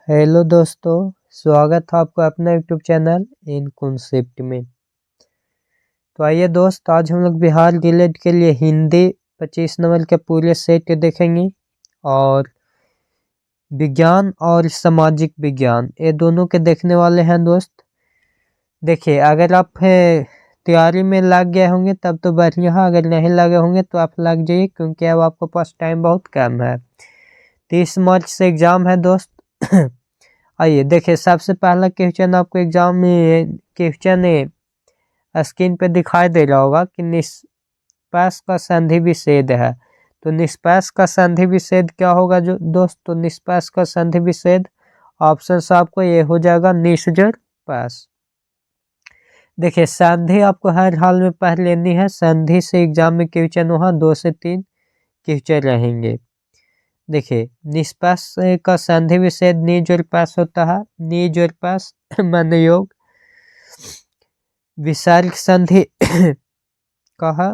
Hello दोस्तों, स्वागत है आपका अपना यूट्यूब चैनल इन कॉन्सेप्ट में। तो आइए दोस्त, आज हम लोग बिहार रिलेट के लिए हिंदी 25 नंबर के पूरे सेट देखेंगे और विज्ञान और सामाजिक विज्ञान ये दोनों के देखने वाले हैं दोस्त। देखिए, अगर आप तैयारी में लग गए होंगे तब तो बढ़िया है, अगर नहीं लगे होंगे तो आप लग जाइए, क्योंकि अब आपके पास टाइम बहुत कम है। 30 मार्च से एग्ज़ाम है दोस्त। आइए देखिए, सबसे पहला क्वेश्चन आपको एग्जाम में क्वेश्चन स्क्रीन पे दिखाई दे रहा होगा कि निष्पक्ष का संधि विच्छेद है। तो निष्पक्ष का संधि विच्छेद क्या होगा जो दोस्त? तो निष्पक्ष का संधि विच्छेद ऑप्शन आपको ये हो जाएगा निष्जर पक्ष। देखिए, संधि आपको हर हाल में पढ़ लेनी है। संधि से एग्जाम में क्वेश्चन वहाँ 2 से 3 क्वेश्चन रहेंगे। देखिए, निष्पक्ष का संधि विच्छेद निजोड़ पक्ष होता है। निजोड़ पक्ष माने योग। विसर्ग संधि कहा।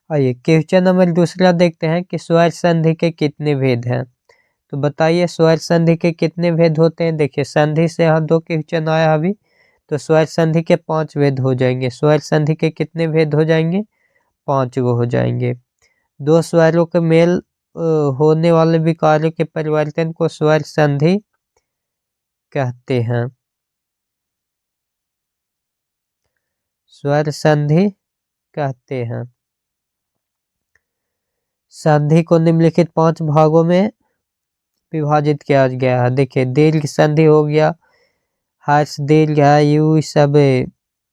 आइए क्वेश्चन नंबर दूसरा देखते हैं कि स्वर संधि के कितने भेद हैं। तो बताइए, स्वर संधि के कितने भेद होते हैं। देखिए, संधि से यहाँ 2 क्वेश्चन आया अभी, तो स्वर संधि के 5 भेद हो जाएंगे। स्वर संधि के कितने भेद हो जाएंगे? 5 गो हो जाएंगे। 2 स्वरों के मेल होने वाले विकारों के परिवर्तन को स्वर संधि कहते हैं। स्वर संधि कहते हैं। संधि को निम्नलिखित 5 भागों में विभाजित किया गया है। देखिए, दीर्घ संधि हो गया, हर्ष दीर्घ है, यू सब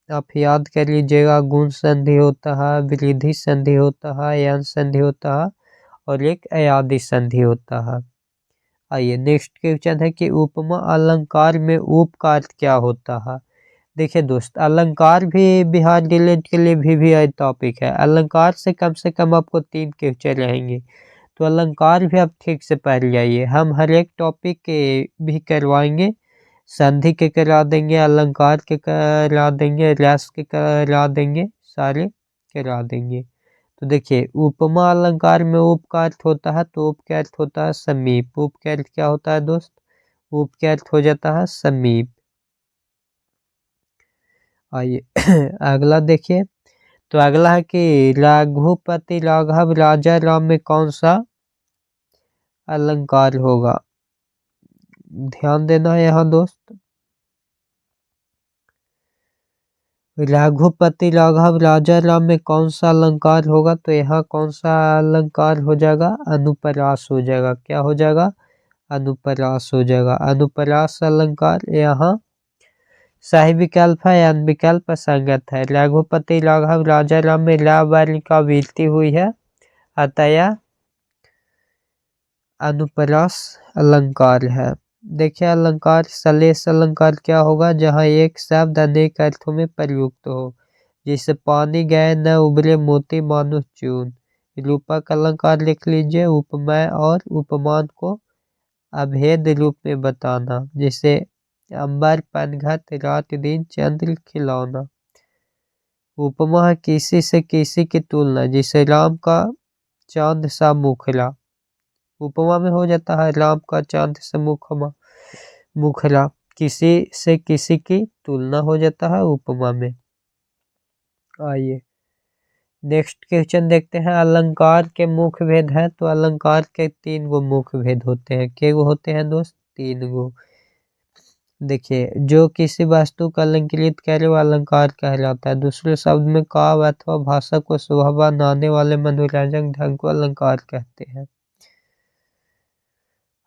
आप याद कर लीजिएगा। गुण संधि होता है, वृद्धि संधि होता है, यन संधि होता है और एक अयादि संधि होता है। आइए नेक्स्ट क्वेश्चन है कि उपमा अलंकार में उप का अर्थ क्या होता है। देखिए दोस्त, अलंकार भी बिहार रिलेट के लिए भी टॉपिक है। अलंकार से कम आपको 3 क्वेश्चन रहेंगे, तो अलंकार भी आप ठीक से पढ़ जाइए। हम हर एक टॉपिक के भी करवाएंगे। संधि के करा देंगे, अलंकार के करा देंगे, रस के करा देंगे, सारे करा देंगे। तो देखिए, उपमा अलंकार में उप का अर्थ होता है, तो उप का अर्थ होता है समीप। उप का अर्थ क्या होता है दोस्त? उप का अर्थ हो जाता है समीप। आइए अगला देखिए, तो अगला है कि रघुपति राघव राजा राम में कौन सा अलंकार होगा। ध्यान देना है यहाँ दोस्त। रघुपति राघव राजा राम में कौन सा अलंकार होगा? तो यहाँ कौन सा अलंकार हो जाएगा? अनुप्रास हो जाएगा। क्या हो जाएगा? अनुप्रास हो जाएगा। अनुप्रास अलंकार यहाँ सही विकल्प है या विकल्प संगत है। रघुपति राघव राजा राम में ला वर्ण का वृद्धि हुई है, अतः अनुप्रास अलंकार है। देखिए, अलंकार सलेश अलंकार क्या होगा? जहाँ एक शब्द अनेक अर्थों में प्रयुक्त हो, जैसे पानी गए न उबरे मोती मानो चून। रूपक अलंकार लिख लीजिए, उपमेय और उपमान को अभेद रूप में बताना, जैसे अंबर पनघट रात दिन चंद्र खिलौना। उपमा है किसी से किसी की तुलना, जैसे राम का चांद सा मुखरा। उपमा में हो जाता है राम का चांद से मुखरा। किसी से किसी की तुलना हो जाता है उपमा में। आइए नेक्स्ट क्वेश्चन देखते हैं। अलंकार के मुख्य भेद है, तो अलंकार के 3 गो मुख्य भेद होते हैं। के गो होते हैं दोस्त? 3 गो। देखिए, जो किसी वस्तु का अलंकृत करे वो अलंकार कहलाता है। दूसरे शब्द में काव्य अथवा भाषा को शोभा बनाने वाले मनोरंजक ढंग को अलंकार कहते हैं।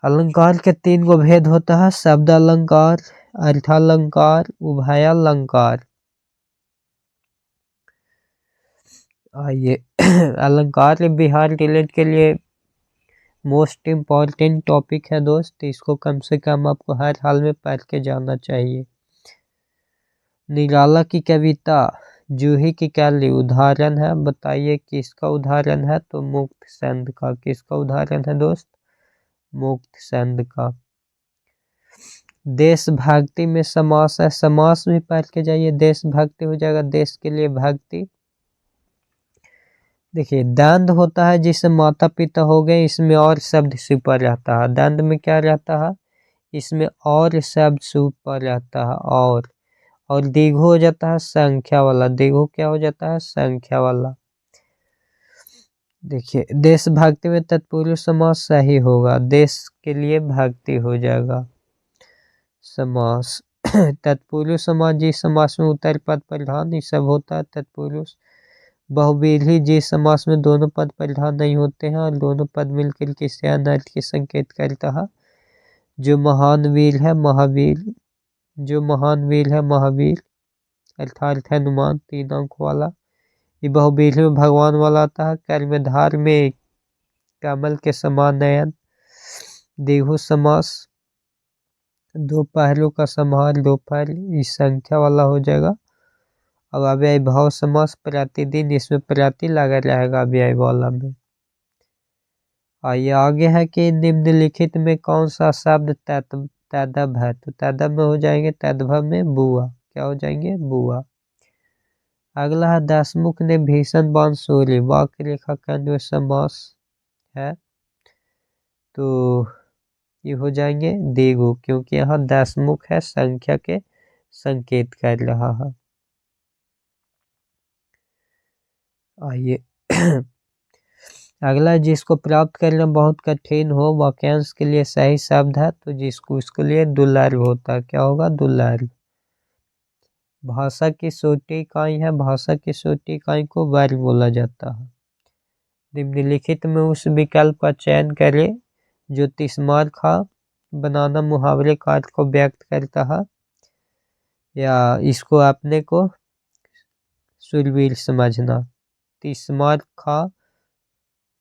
अलंकार के 3 गो भेद होता है, शब्द अलंकार, अर्थालंकार, उभयालंकार। आइए अलंकार बिहार रिलेट के लिए मोस्ट इम्पॉर्टेंट टॉपिक है दोस्त, इसको कम से कम आपको हर हाल में पढ़ के जाना चाहिए। निराला की कविता जूही की कैली उदाहरण है, बताइए किसका उदाहरण है? तो मुक्त छंद का। किसका उदाहरण है दोस्त? मुक्त छंद का। देशभक्ति में समास है, समास भी पढ़ के जाइए। देशभक्ति हो जाएगा देश के लिए भक्ति। देखिए दंड होता है जिससे माता पिता हो गए, इसमें और शब्द सुपर रहता है। दंड में क्या रहता है, इसमें और शब्द सुपर रहता है। और दीर्घ हो जाता है संख्या वाला, दीर्घ क्या हो जाता है, संख्या वाला। देखिए देशभक्ति में तत्पुरुष समास सही होगा, देश के लिए भक्ति हो जाएगा समास। तत्पुरुष समास जिस समास में उत्तर पद प्रधान ये सब होता है तत्पुरुष। बहुव्रीहि जिस समास में दोनों पद प्रधान नहीं होते हैं और दोनों पद मिलकर किसी अन्य अर्थ के संकेत करता है। जो महान वीर है महावीर, जो महान वीर है महावीर अर्थात हनुमान, 3 अंक वाला। ये बहुव्रीहि में भगवान वाला आता है। कर्मधार में कमल के समान नयन। देहु समास, दो पहलू का समाहार, दो पहल, इस संख्या वाला हो जाएगा। अब अव्यय भाव समास प्रतिदिन, इसमें प्रति लगा रहेगा अव्यय वाला में। आइए आगे है कि निम्नलिखित में कौन सा शब्द तद्भव है, तो तद्भव में हो जाएंगे, तद्भव में बुआ, क्या हो जाएंगे, बुआ। अगला है दशमुख ने भीषण बाण सूर्य, वाक्य रेखाखंड में समास है तो ये हो जाएंगे देगु, क्योंकि यहाँ दशमुख है, संख्या के संकेत कर रहा है। आइए अगला, जिसको प्राप्त करना बहुत कठिन हो वाक्यांश के लिए सही शब्द है तो जिसको उसके लिए दुर्लभ होता है, क्या होगा, दुर्लभ। भाषा की छोटी इकाई है, भाषा की छोटी इकाई को वर्ग बोला जाता है। निम्नलिखित में उस विकल्प का चयन करें जो तिस्मार खा बनाना मुहावरे का अर्थ को व्यक्त करता है या इसको अपने को शूरवीर समझना। तिस्मार खा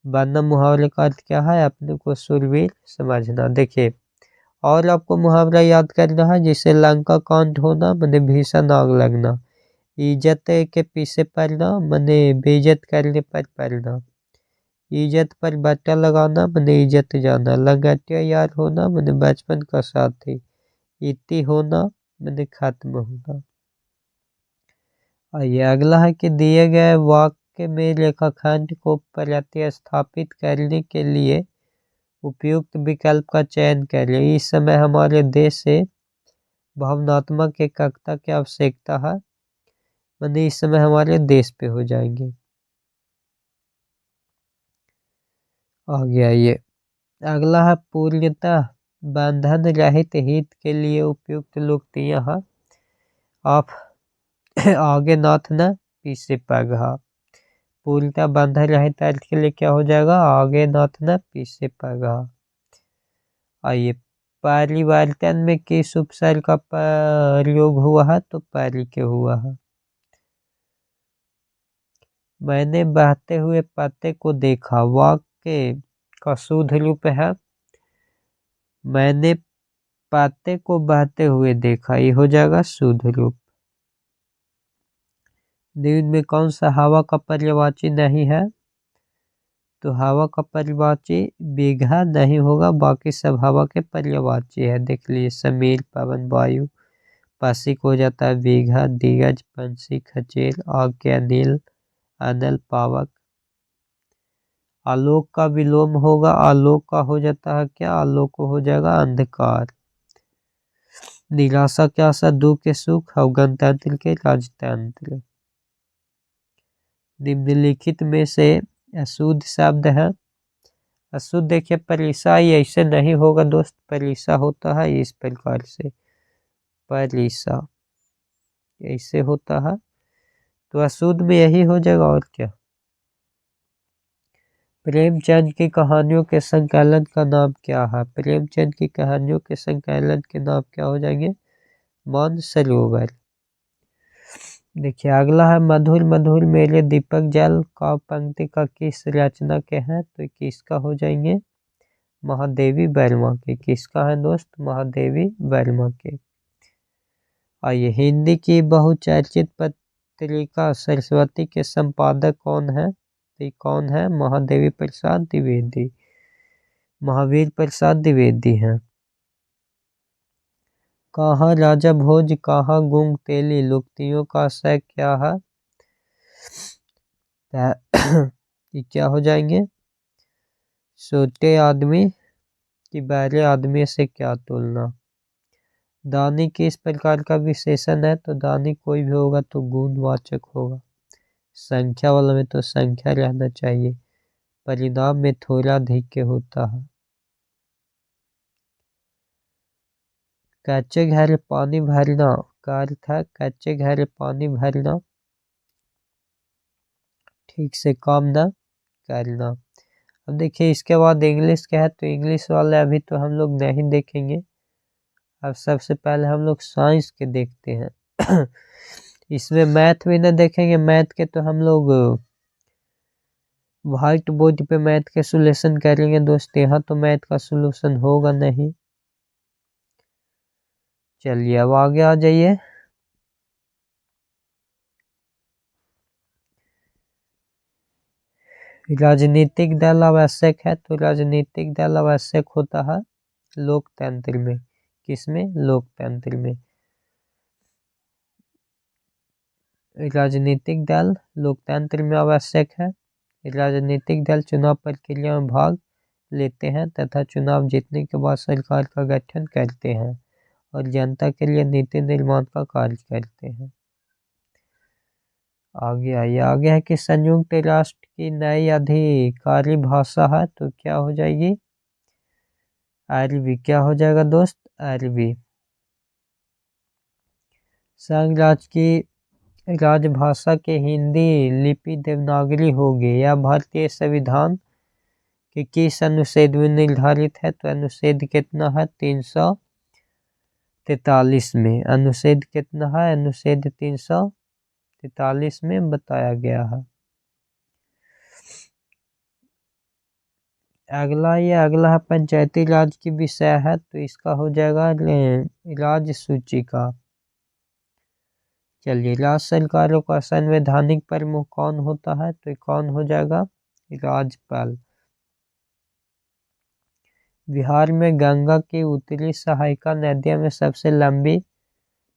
बनना मुहावरे का अर्थ क्या है, अपने को शूरवीर समझना। देखिए और आपको मुहावरा याद करना है, जिसे लंका कांड होना मने भीषण आग लगना, इज्जत के पीछे पड़ना मने बेइज्जत करने पर पड़ना, इज्जत पर बट्टा लगाना मने इज्जत जाना, लंगटिया यार होना मने बचपन का साथी, इति होना मने खत्म होना। आइए अगला है कि दिए गए वाक्य में रेखाखंड को प्रतिस्थापित करने के लिए उपयुक्त विकल्प का चयन करें। इस समय हमारे देश से भावनात्मक एकता की आवश्यकता है, मतलब इस समय हमारे देश पे हो जाएंगे। आगे आइए अगला है पूर्णतः बंधन रहित हित के लिए उपयुक्त लोकोक्तियां हैं। आप आगे नाथ न पीछे पगहा, पूर्णतः बंधन रहित अर्थ के लिए क्या हो जाएगा, आगे नाथ न पीछे पगहा। आइए परिवर्तन में किस उपसर्ग का प्रयोग हुआ है, तो परि के हुआ है। मैंने बहते हुए पत्ते को देखा, वाक्य का शुद्ध रूप है मैंने पत्ते को बहते हुए देखा, ये हो जाएगा शुद्ध रूप। निम्न में कौन सा हवा का पर्यायवाची नहीं है, तो हवा का पर्यायवाची बीघा नहीं होगा, बाकी सब हवा के पर्यायवाची है। देख लीजिए समीर, पवन, वायु। पासिक हो जाता है बीघा, दिग्गज, पंछी, खचेल, आग के अनिल, अनल, पावक। आलोक का विलोम होगा, आलोक का हो जाता है क्या, आलोक हो जाएगा अंधकार। निराशा के आशा, दुख के सुख, और गणतंत्र के राजतंत्र। निम्नलिखित में से अशुद्ध शब्द है, अशुद्ध देखिए परिसा, ये ऐसे नहीं होगा दोस्त, परिसा होता है इस प्रकार से, परिसा ऐसे होता है, तो अशुद्ध में यही हो जाएगा और क्या। प्रेमचंद की कहानियों के संकलन का नाम क्या है, प्रेमचंद की कहानियों के संकलन के नाम क्या हो जाएंगे, मानसरोवर। देखिए अगला है मधुर मधुर मेरे दीपक जल का पंक्ति का किस रचना के हैं, तो किसका हो जाएंगे, महादेवी वर्मा के। किसका है दोस्त, महादेवी वर्मा के। आइए हिंदी की बहुचर्चित पत्रिका सरस्वती के संपादक कौन है, तो कौन है, महादेवी प्रसाद द्विवेदी, महावीर प्रसाद द्विवेदी हैं। कहाँ राजा भोज कहाँ गुंग तेली, लोकोक्तियों का आशय क्या है, कि क्या हो जाएंगे, छोटे आदमी की बड़े आदमी से क्या तुलना। दानी किस प्रकार का विशेषण है, तो दानी कोई भी होगा तो गुणवाचक होगा। संख्या वाला में तो संख्या रहना चाहिए, परिणाम में थोड़ा अधिक होता है। कच्चे घर पानी भरना का अर्थ है कच्चे घर पानी भरना, ठीक से काम न करना। अब देखिए इसके बाद इंग्लिश क्या है, तो इंग्लिश वाले अभी तो हम लोग नहीं देखेंगे। अब सबसे पहले हम लोग साइंस के देखते हैं। इसमें मैथ भी न देखेंगे, मैथ के तो हम लोग व्हाइट बोर्ड पे मैथ के सोल्यूशन करेंगे दोस्त, यहाँ तो मैथ का सोल्यूशन होगा नहीं। चलिए अब आगे आ जाइए। राजनीतिक दल आवश्यक है, तो राजनीतिक दल आवश्यक होता है लोकतंत्र में। किसमें, लोकतंत्र में। राजनीतिक दल लोकतंत्र में आवश्यक है। राजनीतिक दल चुनाव प्रक्रिया में भाग लेते हैं तथा चुनाव जीतने के बाद सरकार का गठन करते हैं और जनता के लिए नीति निर्माण का कार्य करते हैं। आगे आइए, आगे है कि संयुक्त राष्ट्र की नई आधिकारिक भाषा है, तो क्या हो जाएगी, अरबी। क्या हो जाएगा दोस्त, अरबी। संघ राज्य की राजभाषा के हिंदी लिपि देवनागरी होगी। यह भारतीय संविधान के किस अनुच्छेद में निर्धारित है, तो अनुच्छेद कितना है, 343 में। अनुच्छेद कितना है, अनुच्छेद 343 में बताया गया है। अगला है पंचायती राज की विषय है, तो इसका हो जाएगा राज्य सूचिका। चलिए, राज्य सरकारों का संवैधानिक प्रमुख कौन होता है, तो कौन हो जाएगा, राज्यपाल। बिहार में गंगा की उत्तरी सहायका नदियों में सबसे लंबी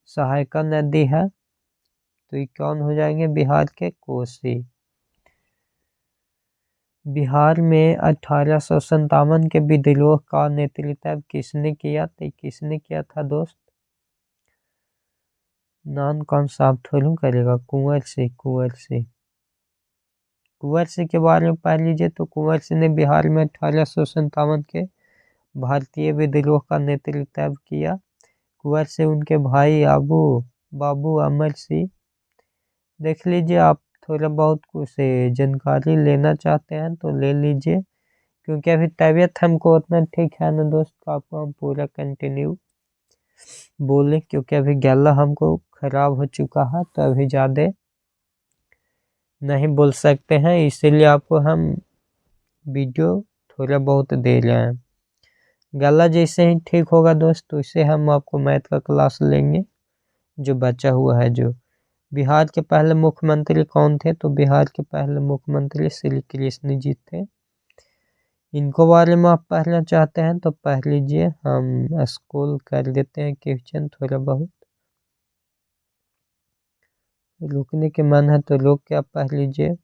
सहायका नदी है, तो ये कौन हो जाएंगे, बिहार के कोसी। बिहार में 1857 के विद्रोह का नेतृत्व किसने किया, तो किसने किया था दोस्त, नाम कौन साफ थोड़ी करेगा, कुंवर सिंह के बारे में पढ़ लीजिए। तो कुंवर सिंह ने बिहार में 1857 के भारतीय विद्रोह का नेतृत्व किया। कुंवर सिंह उनके भाई बाबू अमर सिंह। देख लीजिए, आप थोड़ा बहुत कुछ जानकारी लेना चाहते हैं तो ले लीजिए, क्योंकि अभी तबीयत हमको उतना ठीक है ना दोस्त, आपको हम पूरा कंटिन्यू बोले, क्योंकि अभी गला हमको खराब हो चुका है, तो अभी ज़्यादा नहीं बोल सकते हैं, इसीलिए आपको हम वीडियो थोड़ा बहुत दे रहे हैं। गला जैसे ही ठीक होगा दोस्त, तो इससे हम आपको मैथ का क्लास लेंगे जो बचा हुआ है। जो बिहार के पहले मुख्यमंत्री कौन थे, तो बिहार के पहले मुख्यमंत्री श्री कृष्ण जी थे। इनको बारे में आप पढ़ना चाहते हैं तो पढ़ लीजिए, हम स्कूल कर देते हैं क्वेश्चन थोड़ा बहुत। रुकने के मन है तो रुक के आप पढ़ लीजिए।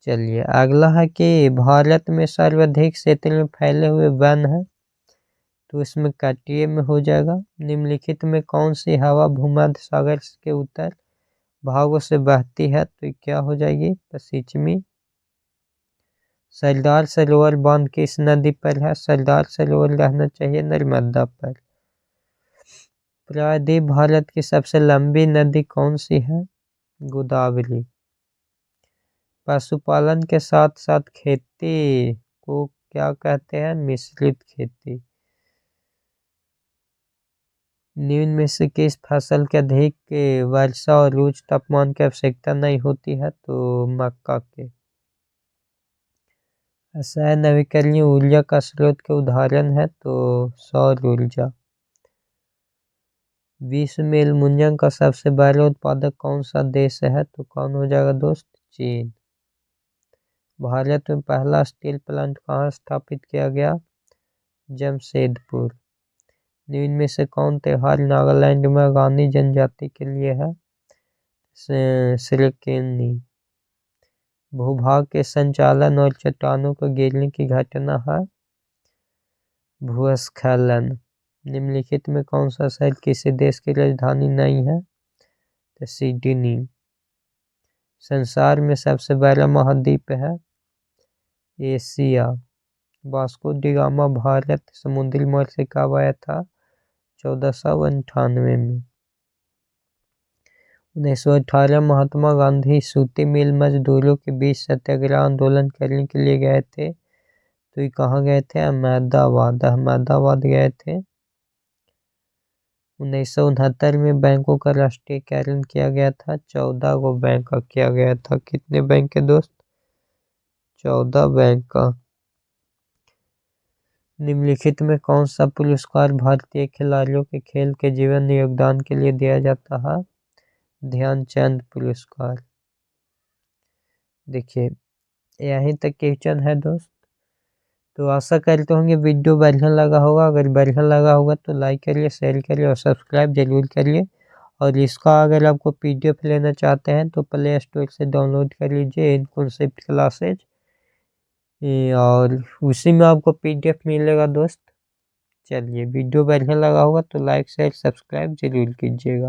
चलिए, अगला है कि भारत में सर्वाधिक क्षेत्र में फैले हुए वन है, तो इसमें काटिए में हो जाएगा। निम्नलिखित में कौन सी हवा भूमध्य सागर के उत्तर भागों से बहती है, तो क्या हो जाएगी, पश्चिमी। सरदार सरोवर बांध किस नदी पर है, सरदार सरोवर रहना चाहिए नर्मदा पर। प्रायद्वीप भारत की सबसे लंबी नदी कौन सी है, गोदावरी। पशुपालन के साथ साथ खेती को क्या कहते हैं, मिश्रित खेती। निम्न में से किस फसल के अधिक वर्षा और उच्च तापमान की आवश्यकता नहीं होती है, तो मक्का के। अक्षय नवीकरणीय ऊर्जा का स्रोत के उदाहरण है, तो सौर ऊर्जा। विश्व में एल्युमिनियम का सबसे बड़ा उत्पादक कौन सा देश है, तो कौन हो जाएगा दोस्त, चीन। भारत में पहला स्टील प्लांट कहाँ स्थापित किया गया, जमशेदपुर। निम्न में से कौन त्योहार नागालैंड में आगामी जनजाति के लिए है, श्रीकेनी। भूभाग के संचालन और चट्टानों को गिरने की घटना है भूस्खलन। निम्नलिखित में कौन सा शहर किसी देश की राजधानी नहीं है? तो सिडनी। संसार में सबसे बड़ा महाद्वीप है Asia. Vasco D gamma Bharat समुद्री मार्ग से कब आया था? 1498 में। 1918 महात्मा गांधी सूती मिल मजदूरों के बीच सत्याग्रह आंदोलन करने के लिए गए थे। तो ये कहाँ गए थे? अहमदाबाद गए थे। 1969 में बैंकों का राष्ट्रीयकरण किया गया था। 14 गो बैंक का किया गया था। कितने बैंक के दोस्त? 14 बैंक का। निम्नलिखित में कौन सा पुरस्कार भारतीय खिलाड़ियों के खेल के जीवन योगदान के लिए दिया जाता है? ध्यानचंद पुरस्कार। देखिए यहीं तक क्वेश्चन है दोस्त। तो आशा करते होंगे वीडियो बढ़िया लगा होगा। अगर बढ़िया लगा होगा तो लाइक करिए, शेयर करिए और सब्सक्राइब जरूर करिए। और इसका अगर आपको PDF लेना चाहते हैं तो प्ले स्टोर से डाउनलोड कर लीजिए इन कॉन्सेप्ट क्लासेज, और उसी में आपको PDF मिलेगा दोस्त। चलिए वीडियो बढ़िया लगा होगा तो लाइक शेयर सब्सक्राइब जरूर कीजिएगा।